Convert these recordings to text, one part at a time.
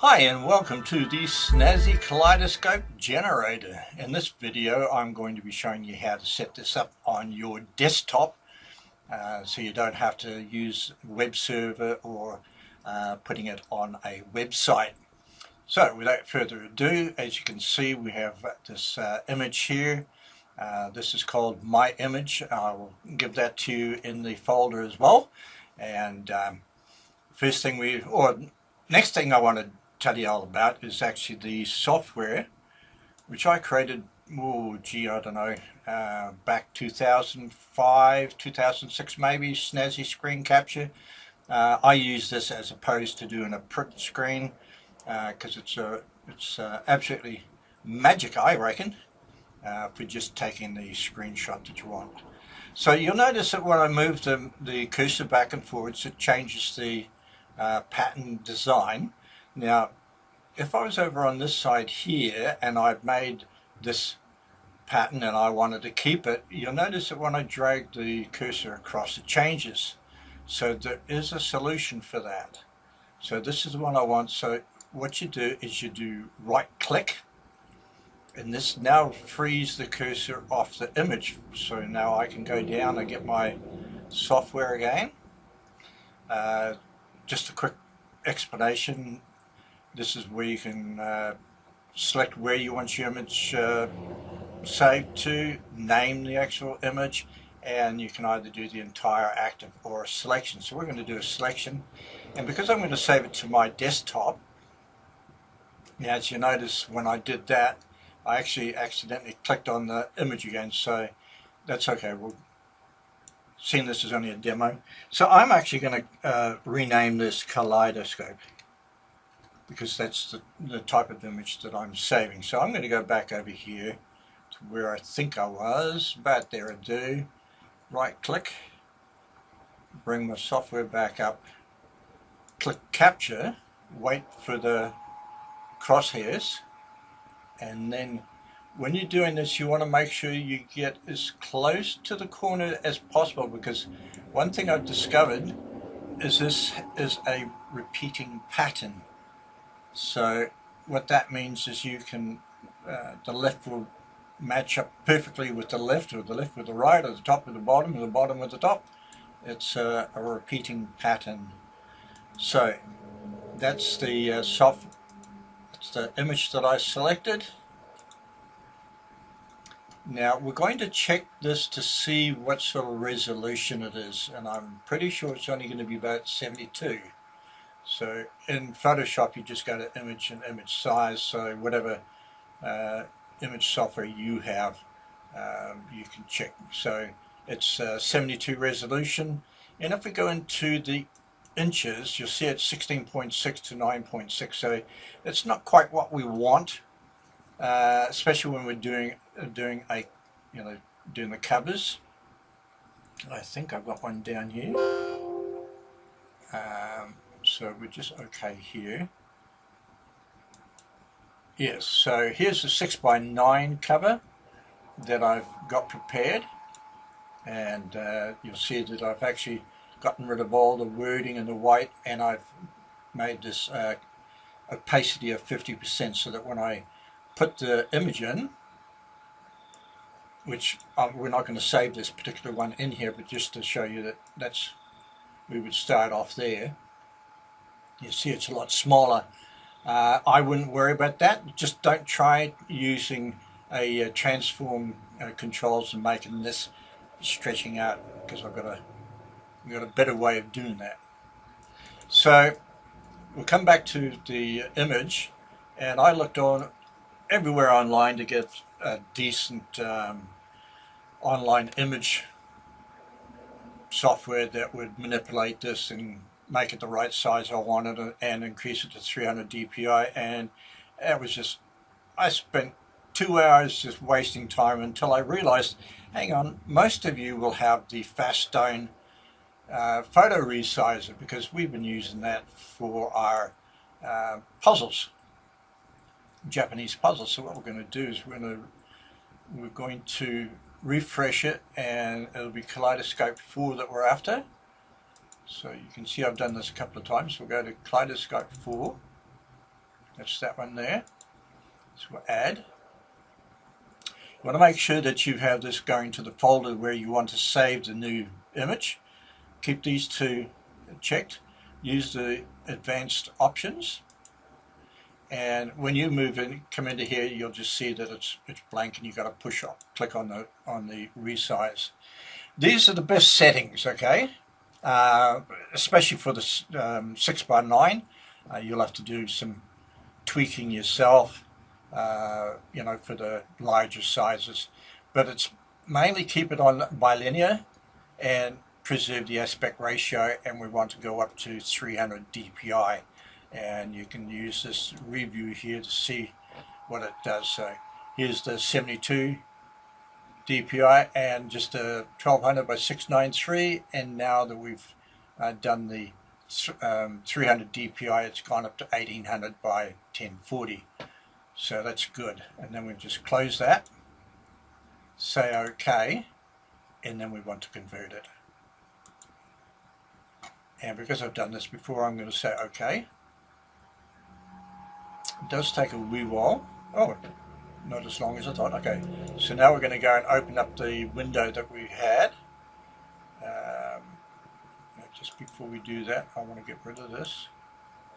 Hi and welcome to the Snazzy Kaleidoscope generator. In this video I'm going to be showing you how to set this up on your desktop so you don't have to use a web server or putting it on a website. So without further ado, as you can see, we have this image here. This is called My Image. I'll give that to you in the folder as well. And first thing next thing I want to tell you all about is actually the software which I created, I don't know, back 2005, 2006 maybe, Snazzy Screen Capture. I use this as opposed to doing a print screen because it's absolutely magic, I reckon, for just taking the screenshot that you want. So you'll notice that when I move the cursor back and forwards, it changes the pattern design. Now, if I was over on this side here and I'd made this pattern and I wanted to keep it, you'll notice that when I drag the cursor across, it changes. So there is a solution for that. So this is the one I want. So what you do is you do right click, and this now frees the cursor off the image. So now I can go down and get my software again. Just a quick explanation. This is where you can select where you want your image saved to, name the actual image, and you can either do the entire active or a selection. So we're going to do a selection, and because I'm going to save it to my desktop, now as you notice when I did that, I actually accidentally clicked on the image again, so that's okay. Seeing this is only a demo. So I'm actually going to rename this Kaleidoscope because that's the type of image that I'm saving. So I'm going to go back over here to where I think I was, about there I do. Right click, bring my software back up, click capture, wait for the crosshairs, and then when you're doing this you want to make sure you get as close to the corner as possible, because one thing I've discovered is this is a repeating pattern. So what that means is you can the left will match up perfectly with the left, or the left with the right, or the top with the bottom, or the bottom with the top. It's a repeating pattern. So that's that's the image that I selected. Now we're going to check this to see what sort of resolution it is, and I'm pretty sure it's only going to be about 72. So in Photoshop you just go to image and image size, so whatever image software you have, you can check. So it's 72 resolution, and if we go into the inches you'll see it's 16.6 to 9.6, so it's not quite what we want, especially when we're doing doing the covers. I think I've got one down here, so we're just okay here. Yes, so here's the 6x9 cover that I've got prepared, and you'll see that I've actually gotten rid of all the wording and the white, and I've made this opacity of 50% so that when I put the image in, which we're not going to save this particular one in here, but just to show you that we would start off there. You see it's a lot smaller. I wouldn't worry about that. Just don't try using a transform controls and making this stretching out, because we've got a better way of doing that. So we'll come back to the image, and I looked on everywhere online to get a decent online image software that would manipulate this and make it the right size I wanted and increase it to 300 dpi, and it was just, I spent 2 hours just wasting time until I realized, hang on, most of you will have the Fastone photo resizer, because we've been using that for our puzzles, Japanese puzzles. So what we're going to do is we're going to refresh it, and it'll be Kaleidoscope 4 that we're after. So you can see I've done this a couple of times. We'll go to Kaleidoscope 4, That's that one there. So we'll add. You want to make sure that you have this going to the folder where you want to save the new image. Keep these two checked. Use the advanced options. And when you come into here, you'll just see that it's blank, and you've got to click on the resize. These are the best settings, okay? Especially for the 6x9. You'll have to do some tweaking yourself, you know, for the larger sizes. But it's mainly keep it on bilinear and preserve the aspect ratio, and we want to go up to 300 dpi. And you can use this review here to see what it does. So here's the 72 dpi and just a 1200 by 693, and now that we've done the 300 dpi, it's gone up to 1800 by 1040. So that's good. And then we just close that, say OK, and then we want to convert it. And because I've done this before, I'm going to say OK. It does take a wee while. Oh, not as long as I thought. Okay, so now we're going to go and open up the window that we had. Just before we do that, I want to get rid of this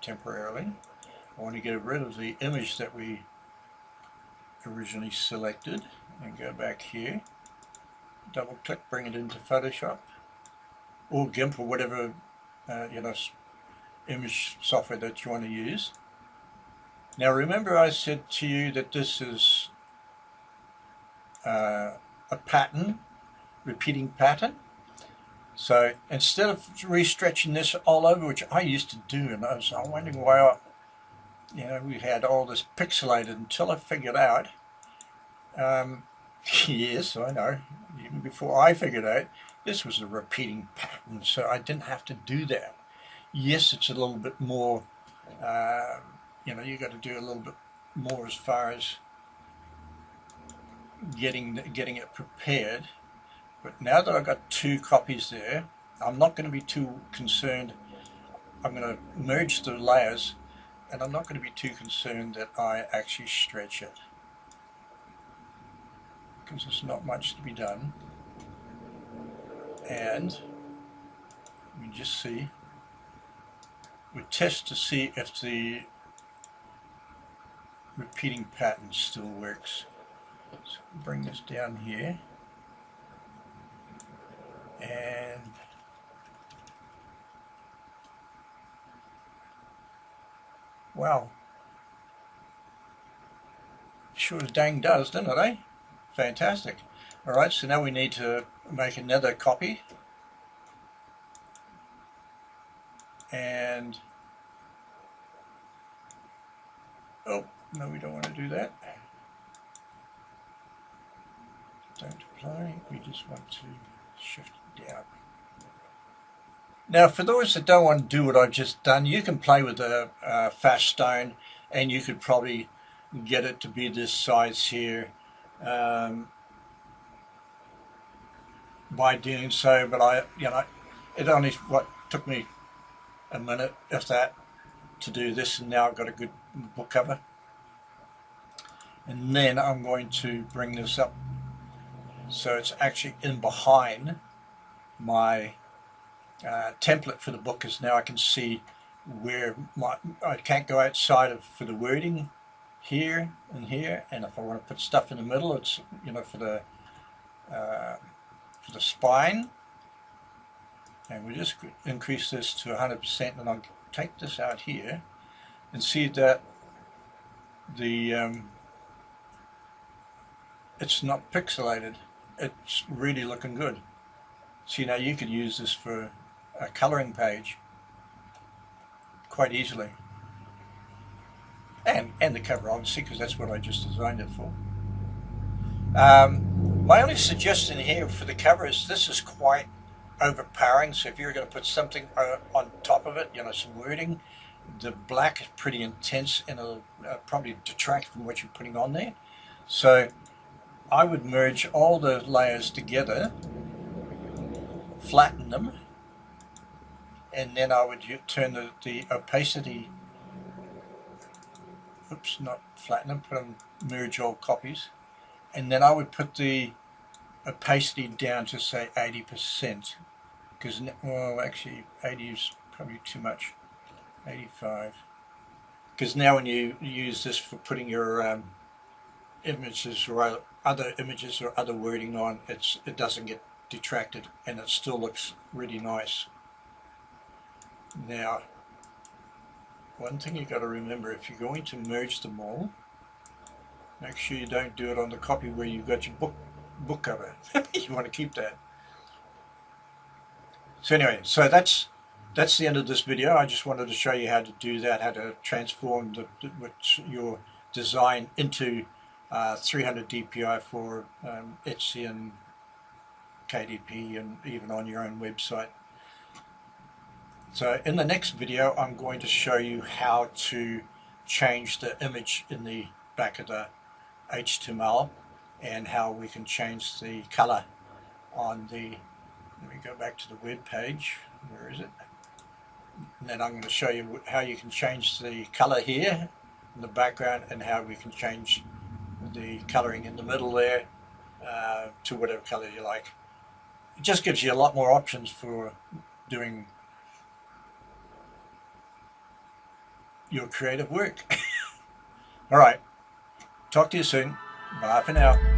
temporarily. I want to get rid of the image that we originally selected and go back here. Double click, bring it into Photoshop or GIMP or whatever you know, image software that you want to use. Now remember, I said to you that this is a pattern, repeating pattern. So instead of restretching this all over, which I used to do, and I was wondering why you know, we had all this pixelated, until I figured out, yes, I know, even before I figured out, this was a repeating pattern, so I didn't have to do that. Yes, it's a little bit more, you know, you got to do a little bit more as far as getting it prepared. But now that I've got two copies there, I'm not going to be too concerned. I'm going to merge the layers, and I'm not going to be too concerned that I actually stretch it, because there's not much to be done. And we just see, we test to see if the repeating pattern still works. So bring this down here, and wow, sure as dang does, doesn't it, eh? Fantastic. Alright, so now we need to make another copy, and oh no, we don't want to do that. Don't apply, we just want to shift it down. Now for those that don't want to do what I've just done, you can play with a fast stone, and you could probably get it to be this size here by doing so, but you know, it only took me a minute, if that, to do this, and now I've got a good book cover. And then I'm going to bring this up so it's actually in behind my template for the book, because now I can see where I can't go outside of for the wording here and here, and if I want to put stuff in the middle, it's, you know, for the spine. And we just increase this to 100%, and I'll take this out here and see that the it's not pixelated. It's really looking good. See, now you could use this for a coloring page quite easily, and the cover obviously, because that's what I just designed it for. My only suggestion here for the cover is this is quite overpowering, so if you're going to put something on top of it, you know, some wording, the black is pretty intense, and it'll probably detract from what you're putting on there. So I would merge all the layers together, flatten them, and then I would turn the opacity oops, not flatten them, put them, merge all copies, and then I would put the opacity down to say 80%, because, well, actually 80 is probably too much, 85, because now when you use this for putting your images or other images or other wording on, it doesn't get detracted and it still looks really nice. Now, one thing you've got to remember, if you're going to merge them all, make sure you don't do it on the copy where you've got your book cover. You want to keep that. So anyway, so that's the end of this video. I just wanted to show you how to do that, how to transform your design into 300 DPI for Etsy and KDP, and even on your own website. So in the next video, I'm going to show you how to change the image in the back of the HTML and how we can change the color on the, let me go back to the web page, where is it? And then I'm going to show you how you can change the color here in the background and how we can change the coloring in the middle there to whatever color you like. It just gives you a lot more options for doing your creative work. All right, talk to you soon. Bye for now.